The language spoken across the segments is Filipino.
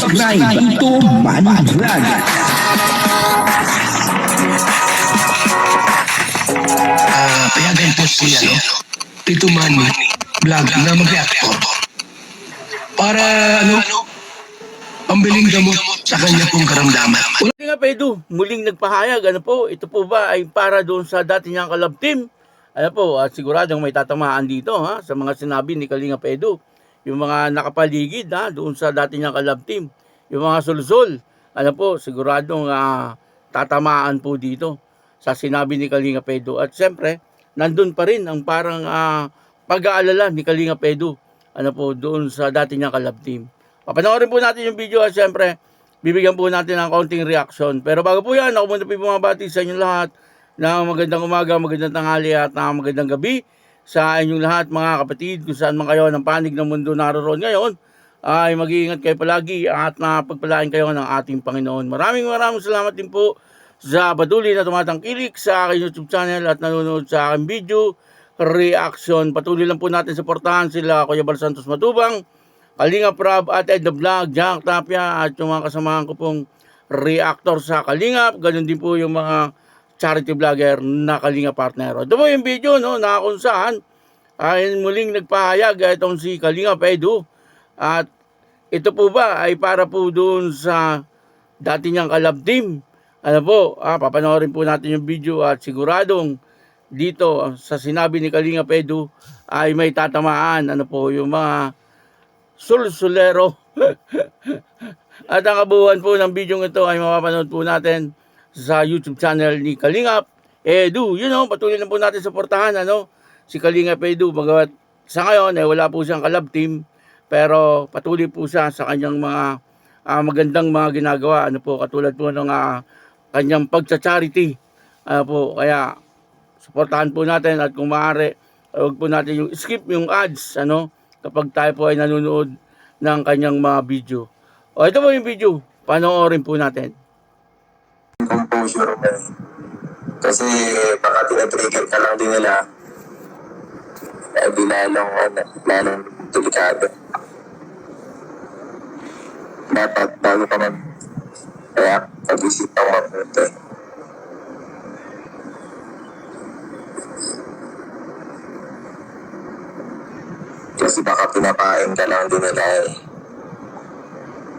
subscribe Ito Money Vlog. Payagan po siya, no? Tito Manny Vlog na mag-reactor para, pambiling gamot sa kanya pong karamdaman. Hindi nga Pedro, muling nagpahayag, ito po ba ay para doon sa dati niyang kalab team? At siguradong may tatamaan dito sa mga sinabi ni Kalinga Pedro. Yung mga nakapaligid doon sa dati niyang kalab team. Yung mga sulsol, siguradong tatamaan po dito sa sinabi ni Kalinga Pedro. At siyempre, nandun pa rin ang parang pag-aalala ni Kalinga Pedro doon sa dati niyang kalab team. Papanoorin po natin yung video at siyempre, bibigyan po natin ng kaunting reaction. Pero bago po yan, ako muna po bumabati sa inyong lahat na magandang umaga, magandang tanghali at magandang gabi sa inyong lahat mga kapatid. Kung saan man kayo ng panig ng mundo naroon ngayon, ay mag-iingat kayo palagi at napagpalain kayo ng ating Panginoon. Maraming salamat din po sa patuloy na tumatangkilik sa aking YouTube channel at nanonood sa aking video reaction. Patuloy lang po natin suportahan sila Kuya Bal Santos Matubang, Kalinga Prab at Ed the Vlog, Jack Tapia at yung mga kasamahan ko pong reactor sa Kalingap. Ganun din po yung mga charity vlogger na Kalinga partner. Ito po yung video na kung saan ay muling nagpahayag itong si Kalinga Pedro. At ito po ba ay para po doon sa dati niyang kalab team. Papanoorin po natin yung video at siguradong dito sa sinabi ni Kalinga Pedro ay may tatamaan yung mga sulsulero. At ang kabuuan po ng video ito ay mapapanood po natin sa YouTube channel ni Kalingap Edu. Patuloy lang po natin suportahan si Kalingap Edu. Bagamat sa ngayon ay wala po siyang kalab team, pero patuloy po siya sa kanyang mga magandang mga ginagawa. Katulad po ng kanyang pagcha-charity. Kaya suportahan po natin at kung maaari, huwag po natin yung skip yung ads kapag tayo po ay nanonood ng kanyang mga video. Ito po yung video, panoorin po natin. Composure mo. Kasi baka tinatrigger ka lang din nila. Di lalong delikado. Dapat bago ka mag-react, pag-isip ang mabuti. Kasi baka pinapain ka lang din nila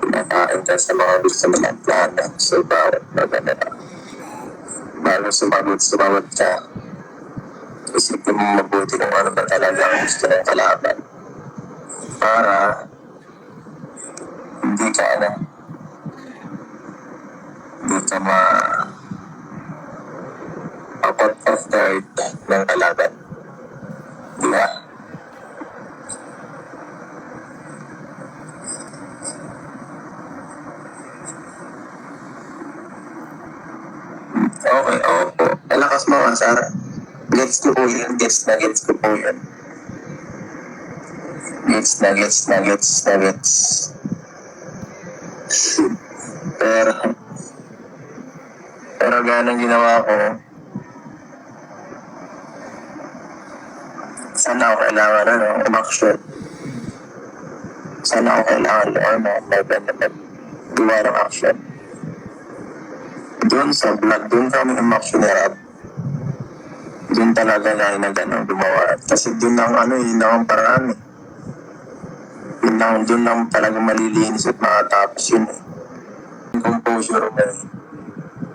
Pinapain ka sa mga gusto mo ng plano. So, bawat maganda. Bago sumagot ka, isipin mo mabuti kung ano ba talaga ang gusto ng kalaban. Para hindi ka ma-out of guard ng kalaban. Diba? Okay, opo. Malakas mo, Sara. Gets ko po yun. Gets ko po yun. Gets. Pero ganang ginawa ko, sana ako kailangan umaksyon. Sana ako kailangan gawa ng action. Doon sa vlog, doon kami umaksyon ni Rab. Doon talaga na gumawa. Kasi doon yun ang paraan Doon lang talaga malilinis at makatapos yun Composure mo.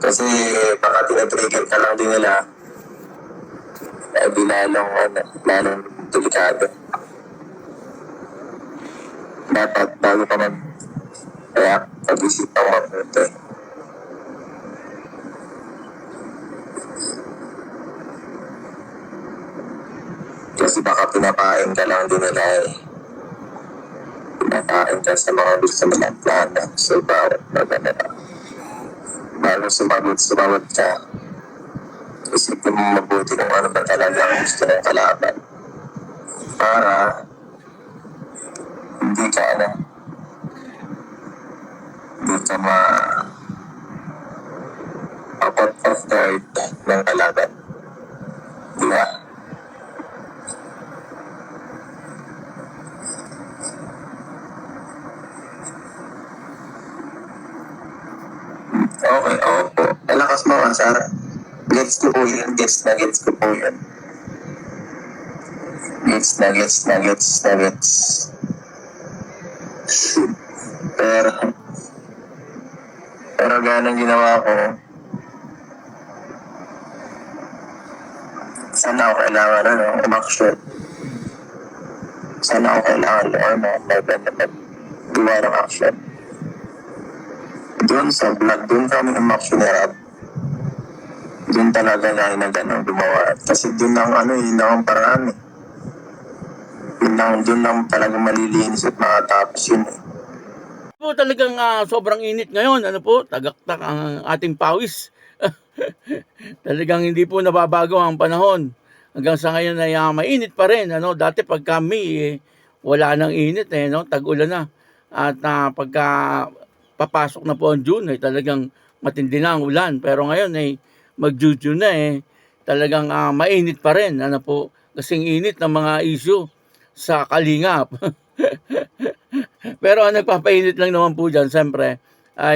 Kasi baka tinatrigger ka lang din nila. Di lalong delikado. Dapat bago ka mag-react, pag-isip ang mabuti. Kasi baka pinapain ka lang din nila Pinapain ka sa mga gusto mo ng plano. So, bawat maganda. Bago sumagot ka, isipin mo mabuti kung ano ba talaga ang gusto ng kalaban. Para hindi ka ma-out of guard ng kalaban. Diba? Okay, opo. Malakas mo nga, Sara. Gets ko po yun. Gets ko po yun. Gets. pero, pero ganun ginawa ko. Sana ako kailangan, umaksyon. Sana ako kailangan, gawa ng action. Doon sa vlog, doon kami umaksyon ni Rab. Doon talaga na gumawa. Kasi doon lang, yun lang ang paraan eh. Doon lang talaga malilinis at makatapos yun eh. Po talagang sobrang init ngayon. Ano po? Tagaktak ang ating pawis. Talagang hindi po nababago ang panahon. Hanggang sa ngayon ay mainit pa rin. Ano? Dati pag kami wala nang init tag-ulan na. At pagka papasok na po ang June ay talagang matindi na ang ulan. Pero ngayon ay mag-June na talagang mainit pa rin. Ano po? Kasing init ng mga issue sa Kalingap. Pero ang nagpapainit lang naman po dyan, siyempre,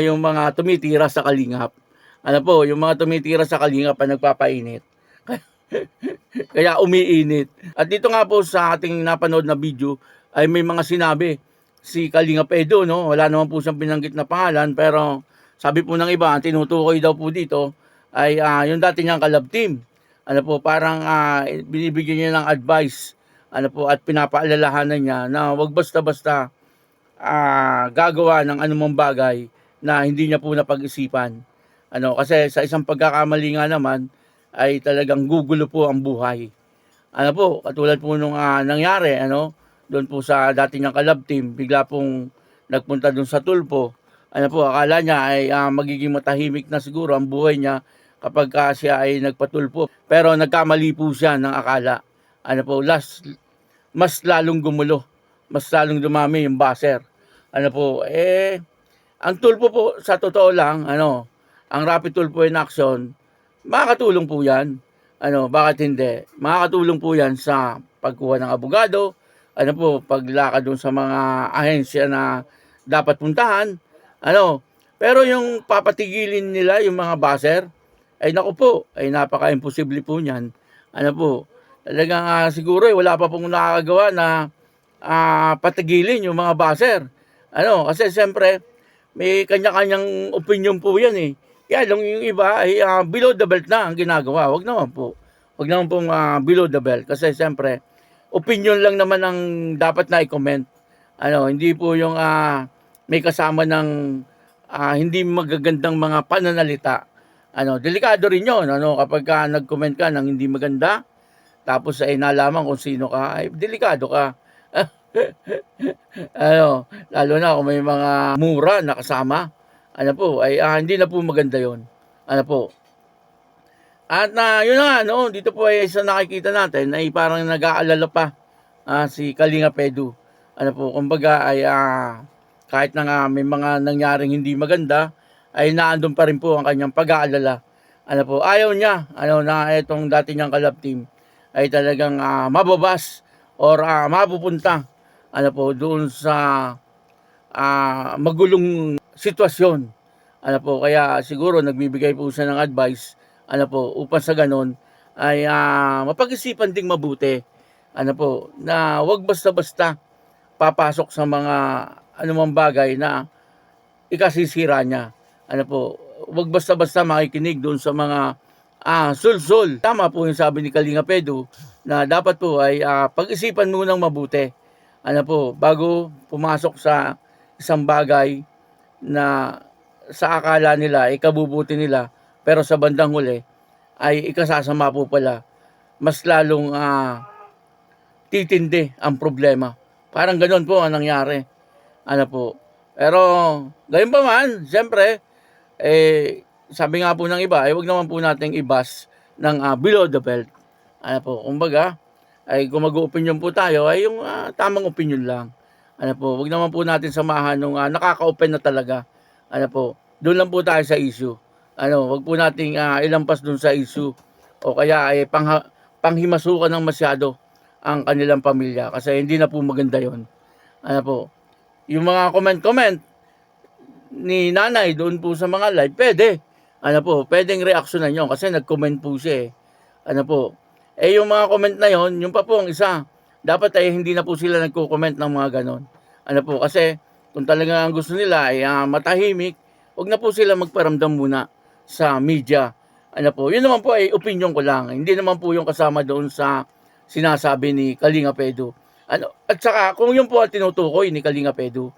yung mga tumitira sa Kalingap. Ano po, yung mga tumitira sa Kalingap ang nagpapainit. Kaya umiinit. At dito nga po sa ating napanood na video, ay may mga sinabi si Kalingap Edo, no? Wala naman po siyang binanggit na pangalan, pero sabi po ng iba, ang tinutukoy daw po dito, ay yung dati niyang kalab team. Ano po, parang binibigyan niya ng advice, ano po, at pinapaalalahanan niya na wag basta-basta gagawa ng anumang bagay na hindi niya po napag-isipan. Ano, kasi sa isang pagkakamali nga naman ay talagang gugulo po ang buhay. Ano po, katulad po nung nangyari, doon po sa dati niyang kalab team, bigla pong nagpunta doon sa tulpo. Ano po, akala niya ay magiging matahimik na siguro ang buhay niya kapag siya ay nagpatulpo. Pero nagkamali po siya ng akala. Ano po, mas lalong gumulo, mas lalong dumami yung baser. Ano po, ang tulpo po sa totoo lang, ang rapid tulpo in action, makakatulong po yan. Bakit hindi? Makakatulong po yan sa pagkuha ng abogado, paglakad dun sa mga ahensya na dapat puntahan, pero yung papatigilin nila yung mga baser, ay naku po, ay napaka-imposible po niyan. Talagang siguro wala pa pong nakakagawa na patigilin yung mga baser. Kasi siyempre, may kanya-kanyang opinion po yan eh. Kaya lang yung iba ay below the belt na ang ginagawa. Wag naman po. Wag naman pong below the belt. Kasi siyempre, opinion lang naman ang dapat na i-comment. Hindi po yung may kasama ng hindi magagandang mga pananalita. Delikado rin yun. Kapag nag-comment ka ng hindi maganda, tapos ay nalaman kung sino ka, ay delikado ka. Lalo na kung may mga mura na kasama, ay hindi na po maganda yon. At yun na nga, dito po ay sa nakikita natin ay parang nag-aalala pa si Kalingap Edu. Kumbaga ay kahit na nga may mga nangyaring hindi maganda, ay naandun pa rin po ang kanyang pag-aalala. Ayaw niya, na itong dati niyang kalab team ay talagang mababas or mapupunta doon sa magulong sitwasyon. Kaya siguro nagbibigay po siya ng advice upang sa ganon ay mapag-isipan ding mabuti na wag basta-basta papasok sa mga anumang bagay na ikasisira niya. Wag basta-basta makikinig doon sa mga sul-sul. Tama po yung sabi ni Kalingap Edu na dapat po ay pag-isipan munang mabuti. Bago pumasok sa isang bagay na sa akala nila, ikabubuti nila, pero sa bandang huli ay ikasasama po pala. Mas lalong titindi ang problema. Parang ganon po ang nangyari. Pero gayon pa man, siyempre, sabi nga po ng iba, ay wag naman po nating ibas ng below the belt. Kumbaga, ay kung mag-opinion po tayo, ay yung tamang opinion lang. Wag naman po natin samahan nung nakaka-open na talaga. Doon lang po tayo sa issue. Wag po nating ilampas doon sa issue. O kaya ay panghimasukan ng masyado ang kanilang pamilya. Kasi hindi na po maganda yon. Yung mga comment, ni nanay doon po sa mga live, pwede. Ano po, pwedeng reaksyonan nyo kasi nag-comment po siya eh. Ano po, eh yung mga comment na yon, yung pa po ang isa, dapat ay hindi na po sila nagko-comment ng mga ganon. Ano po, kasi kung talaga ang gusto nila ay matahimik, huwag na po sila magparamdam muna sa media. Ano po, yun naman po ay opinion ko lang. Hindi naman po yung kasama doon sa sinasabi ni Kalinga Pedro. Ano, at saka kung yun po ang tinutukoy ni Kalinga Pedro,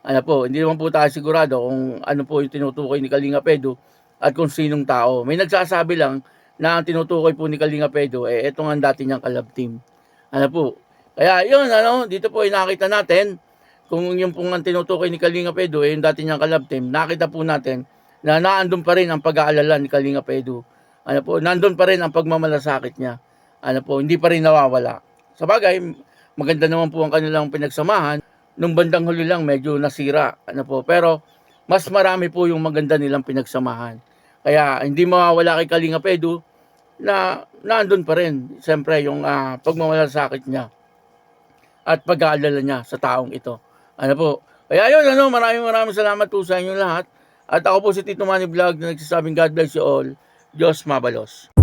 ano po, hindi naman po tayo sigurado kung ano po yung tinutukoy ni Kalinga Pedro at kung sinong tao. May nagsasabi lang na ang tinutukoy po ni Kalinga Pedro, eh, ito nga ang dati niyang kalab team. Ano po, kaya yun, ano, dito po ay nakita natin, kung yung pong ang tinutukoy ni Kalinga Pedro, eh, yung dati niyang kalab team, nakita po natin na naandun pa rin ang pag-aalala ni Kalinga Pedro. Ano po, nandun pa rin ang pagmamalasakit niya. Ano po, hindi pa rin nawawala. Sa bagay, maganda naman po ang kanilang pinagsamahan. Nung bandang huli lang, medyo nasira. Ano po, pero mas marami po yung maganda nilang pinagsamahan. Kaya hindi mawawala kay Kalinga Pedro na nandun pa rin, siyempre, yung pagmamalasakit niya at pag-aalala niya sa taong ito. Ano po, kaya yun, ano, maraming salamat po sa inyo lahat. At ako po si Tito Manny Vlog na nagsasabing God bless you all. Diyos mabalos.